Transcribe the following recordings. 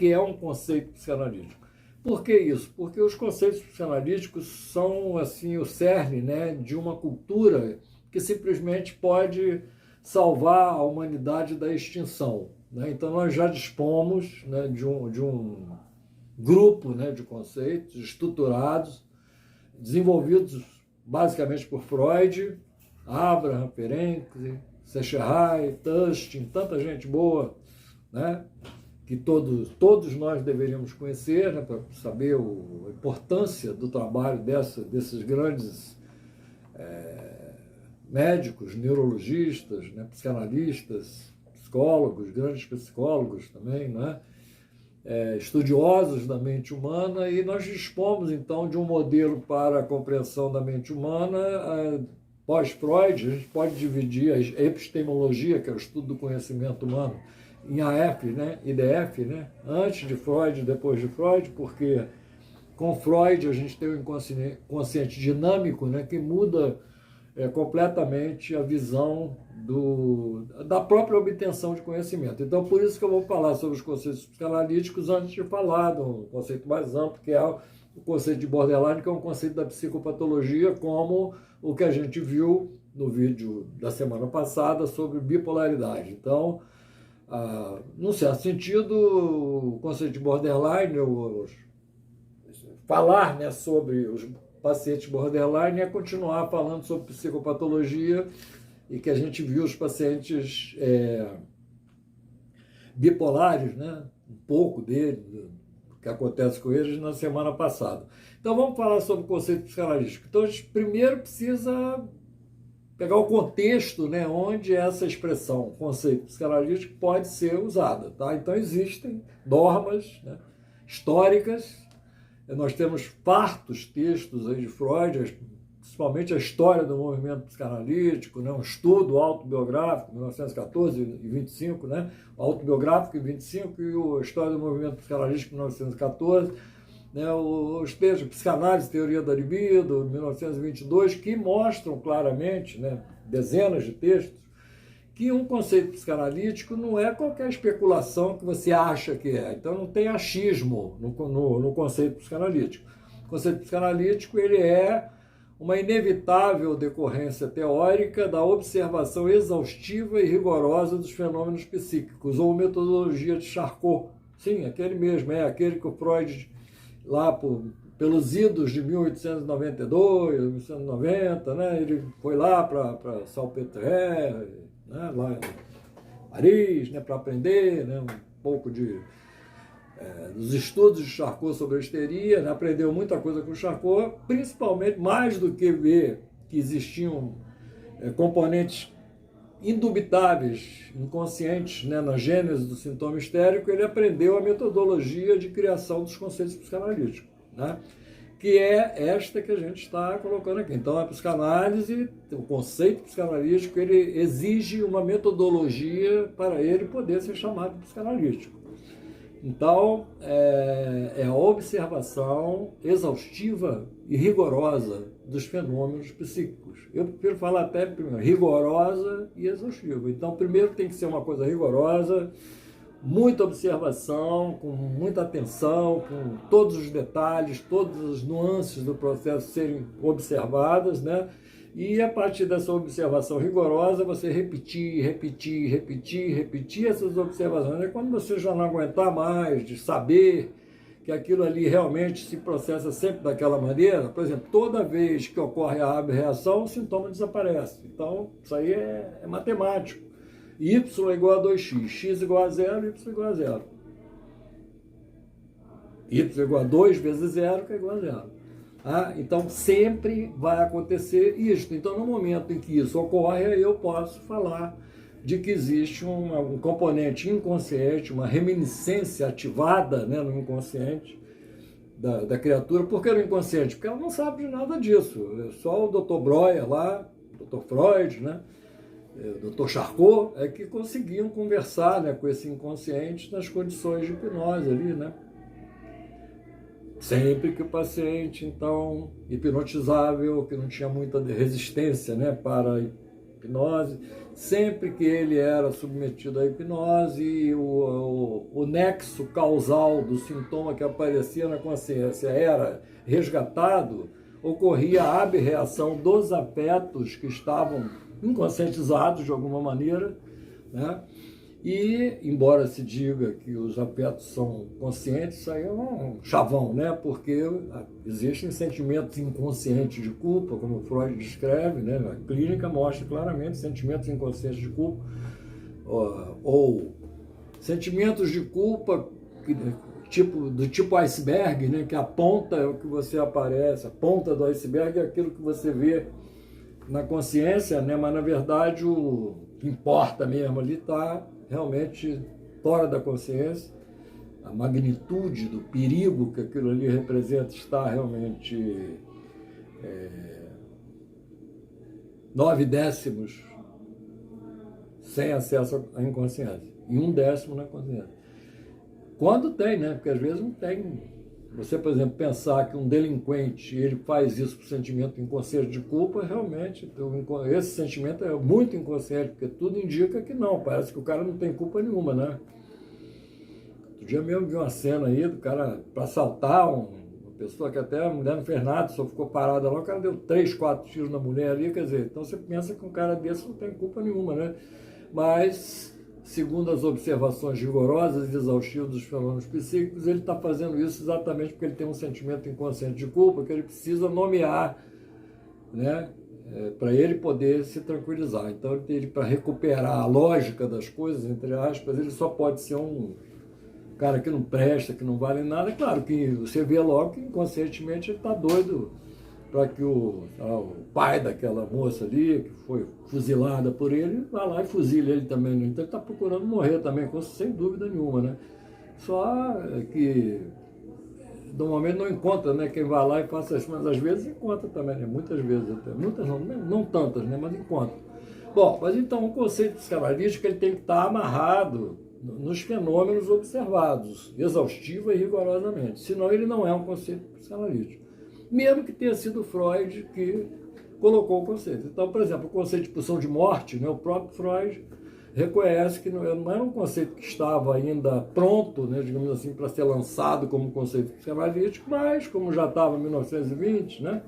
que é um conceito psicanalítico? Por que isso? Porque os conceitos psicanalíticos são assim o cerne, né, de uma cultura que simplesmente pode salvar a humanidade da extinção, né? Então nós já dispomos, né, de um grupo, né, de conceitos estruturados, desenvolvidos basicamente por Freud, Abraham, Ferenczi, Secherai, Tustin, tanta gente boa, né, que todos nós deveríamos conhecer, né, para saber a importância do trabalho desses grandes médicos, neurologistas, né, psicanalistas, psicólogos, grandes psicólogos também, né, estudiosos da mente humana, e nós dispomos, então, de um modelo para a compreensão da mente humana. Pós-Freud, a gente pode dividir a epistemologia, que é o estudo do conhecimento humano, em AF, né, IDF, né, antes de Freud e depois de Freud, porque com Freud a gente tem o inconsciente dinâmico, né, que muda completamente a visão da própria obtenção de conhecimento. Então, por isso que eu vou falar sobre os conceitos psicanalíticos antes de falar do conceito mais amplo, que é o conceito de borderline, que é um conceito da psicopatologia, como o que a gente viu no vídeo da semana passada sobre bipolaridade. Então, num certo sentido, o conceito de borderline, falar, né, sobre os pacientes borderline é continuar falando sobre psicopatologia, e que a gente viu os pacientes bipolares, né, um pouco dele, do que acontece com eles na semana passada. Então vamos falar sobre o conceito psicanalítico. Então a gente primeiro precisa pegar o contexto, né, onde essa expressão, conceito psicanalítico, pode ser usada. Tá? Então existem normas, né, históricas. Nós temos fartos textos aí de Freud, principalmente a história do movimento psicanalítico, né, um estudo autobiográfico, 1914 e 25, né, autobiográfico em 25 e a história do movimento psicanalítico em 1914, né, os textos Psicanálise e Teoria da Libido, 1922, que mostram claramente, né, dezenas de textos, que um conceito psicanalítico não é qualquer especulação que você acha que é. Então não tem achismo no conceito psicanalítico. O conceito psicanalítico ele é uma inevitável decorrência teórica da observação exaustiva e rigorosa dos fenômenos psíquicos, ou metodologia de Charcot. Sim, aquele mesmo, aquele que o Freud, lá pelos idos de 1892, 1890, né, ele foi lá para Salpêtrière, né, lá em Paris, né, para aprender, né, um pouco dos estudos de Charcot sobre a histeria, né, aprendeu muita coisa com Charcot, principalmente, mais do que ver que existiam componentes indubitáveis, inconscientes, né, na gênese do sintoma histérico, ele aprendeu a metodologia de criação dos conceitos psicanalíticos, né, que é esta que a gente está colocando aqui. Então, a psicanálise, o conceito psicanalítico, ele exige uma metodologia para ele poder ser chamado de psicanalítico. Então, é a observação exaustiva e rigorosa dos fenômenos psíquicos. Eu prefiro falar até primeiro, rigorosa e exaustiva. Então, primeiro tem que ser uma coisa rigorosa, muita observação, com muita atenção, com todos os detalhes, todas as nuances do processo serem observadas, né? E a partir dessa observação rigorosa, você repetir essas observações. E quando você já não aguentar mais de saber que aquilo ali realmente se processa sempre daquela maneira, por exemplo, toda vez que ocorre a abreação, o sintoma desaparece. Então, isso aí é matemático. Y é igual a 2x, x igual a 0, y igual a 0. Y é igual a 2 vezes 0, que é igual a 0. Então, sempre vai acontecer isso. Então, no momento em que isso ocorre, eu posso falar de que existe um componente inconsciente, uma reminiscência ativada, né, no inconsciente da criatura. Por que no inconsciente? Porque ela não sabe de nada disso. Só o Dr. Breuer lá, o Dr. Freud, né, o Dr. Charcot, é que conseguiam conversar, né, com esse inconsciente nas condições de hipnose ali, né? Sempre que o paciente, então, hipnotizável, que não tinha muita resistência, né, para hipnose. Sempre que ele era submetido à hipnose, o nexo causal do sintoma que aparecia na consciência era resgatado, ocorria a abreação dos afetos que estavam inconscientizados de alguma maneira, né? E, embora se diga que os afetos são conscientes, isso aí é um chavão, né? Porque existem sentimentos inconscientes de culpa, como Freud descreve, né? A clínica mostra claramente sentimentos inconscientes de culpa, ou sentimentos de culpa do tipo iceberg, né? Que a ponta é o que você aparece, a ponta do iceberg é aquilo que você vê na consciência, né? Mas, na verdade, o que importa mesmo ali está realmente fora da consciência. A magnitude do perigo que aquilo ali representa está realmente 9/10 sem acesso à inconsciência e 1/10 na consciência. Quando tem, né? Porque às vezes não tem. Você, por exemplo, pensar que um delinquente ele faz isso por sentimento inconsciente de culpa, realmente, esse sentimento é muito inconsciente, porque tudo indica que não, parece que o cara não tem culpa nenhuma, né? Outro dia mesmo vi uma cena aí do cara para assaltar uma pessoa que até a mulher não fez nada, só ficou parada lá, o cara deu 3, 4 tiros na mulher ali, quer dizer, então você pensa que um cara desse não tem culpa nenhuma, né? Mas, segundo as observações rigorosas e exaustivas dos fenômenos psíquicos, ele está fazendo isso exatamente porque ele tem um sentimento inconsciente de culpa que ele precisa nomear, né, para ele poder se tranquilizar. Então, ele para recuperar a lógica das coisas, entre aspas, ele só pode ser um cara que não presta, que não vale nada. Claro que você vê logo que inconscientemente ele está doido para que o pai daquela moça ali, que foi fuzilada por ele, vá lá e fuzile ele também. Então ele está procurando morrer também, sem dúvida nenhuma, né? Só que normalmente não encontra, né, quem vai lá e faça isso, mas às vezes encontra também, né? Muitas vezes até. Muitas não tantas, né? Mas encontra. Bom, mas então o conceito psicanalítico ele tem que estar amarrado nos fenômenos observados, exaustiva e rigorosamente. Senão ele não é um conceito psicanalítico. Mesmo que tenha sido Freud que colocou o conceito. Então, por exemplo, o conceito de pulsão de morte, né, o próprio Freud reconhece que não era um conceito que estava ainda pronto, né, digamos assim, para ser lançado como conceito psicanalítico, mas como já estava em 1920, né,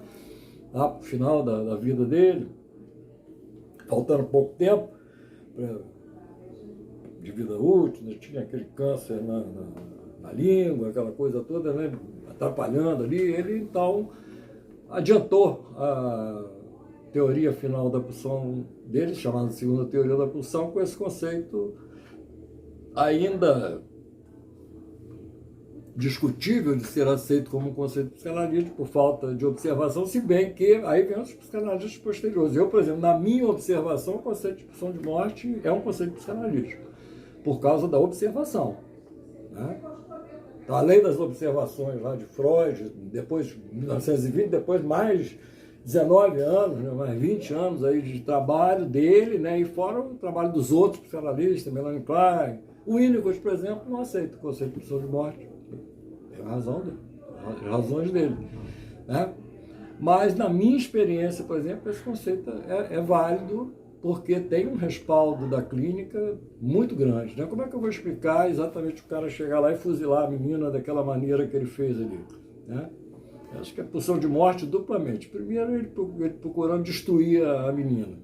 lá para o final da vida dele, faltando pouco tempo de vida útil, né, tinha aquele câncer na língua, aquela coisa toda, né, atrapalhando ali, ele então adiantou a teoria final da pulsão dele, chamada segunda teoria da pulsão, com esse conceito ainda discutível de ser aceito como um conceito psicanalítico por falta de observação, se bem que aí vem os psicanalistas posteriores. Eu, por exemplo, na minha observação, o conceito de pulsão de morte é um conceito psicanalítico, por causa da observação, né? Então, além das observações lá de Freud, depois de 1920, depois mais 19 anos, né, mais 20 anos aí de trabalho dele, né, e fora o trabalho dos outros psicanalistas, Melanie Klein, o Winnicott, por exemplo, não aceita o conceito de pulsão de morte. É a razão dele, as razões dele, né? Mas, na minha experiência, por exemplo, esse conceito é válido, porque tem um respaldo da clínica muito grande, né? Como é que eu vou explicar exatamente o cara chegar lá e fuzilar a menina daquela maneira que ele fez ali, né? Acho que é pulsão de morte duplamente. Primeiro, ele procurando destruir a menina,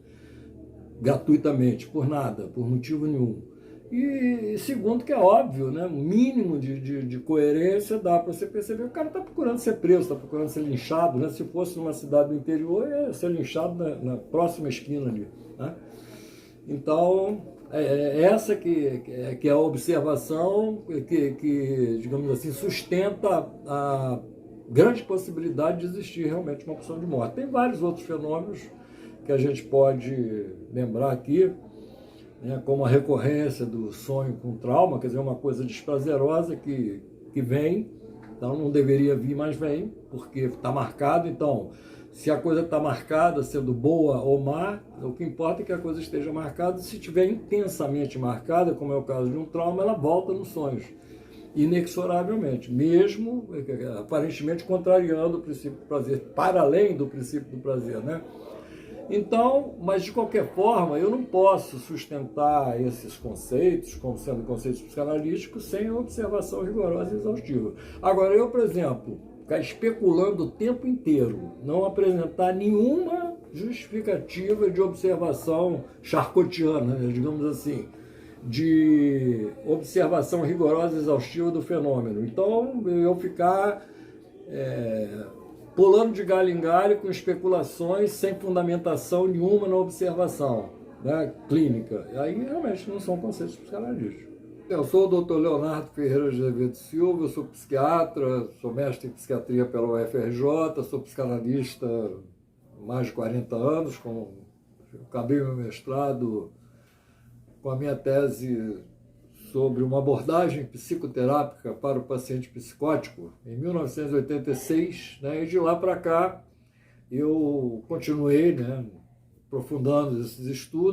gratuitamente, por nada, por motivo nenhum. E segundo, que é óbvio, né? O mínimo de coerência dá para você perceber. O cara está procurando ser preso, está procurando ser linchado, né? Se fosse numa cidade do interior, ia ser linchado na próxima esquina ali, né? Então, essa que é a observação que, digamos assim, sustenta a grande possibilidade de existir realmente uma pulsão de morte. Tem vários outros fenômenos que a gente pode lembrar aqui, né, como a recorrência do sonho com trauma, quer dizer, uma coisa desprazerosa que vem, então não deveria vir, mas vem, porque está marcado. Então, se a coisa está marcada, sendo boa ou má, o que importa é que a coisa esteja marcada. Se estiver intensamente marcada, como é o caso de um trauma, ela volta nos sonhos, inexoravelmente, mesmo aparentemente contrariando o princípio do prazer, para além do princípio do prazer, né? Então, mas de qualquer forma, eu não posso sustentar esses conceitos como sendo conceitos psicanalíticos sem observação rigorosa e exaustiva. Agora, eu, por exemplo, ficar especulando o tempo inteiro, não apresentar nenhuma justificativa de observação charcotiana, digamos assim, de observação rigorosa e exaustiva do fenômeno. Então, eu ficar pulando de galho em galho com especulações sem fundamentação nenhuma na observação, né, clínica. Aí realmente não são conceitos psicanalísticos. Eu sou o Dr. Leonardo Ferreira de Azevedo Silva, eu sou psiquiatra, sou mestre em psiquiatria pela UFRJ, sou psicanalista há mais de 40 anos, acabei meu mestrado com a minha tese sobre uma abordagem psicoterápica para o paciente psicótico em 1986, né, e de lá para cá eu continuei, né, aprofundando esses estudos.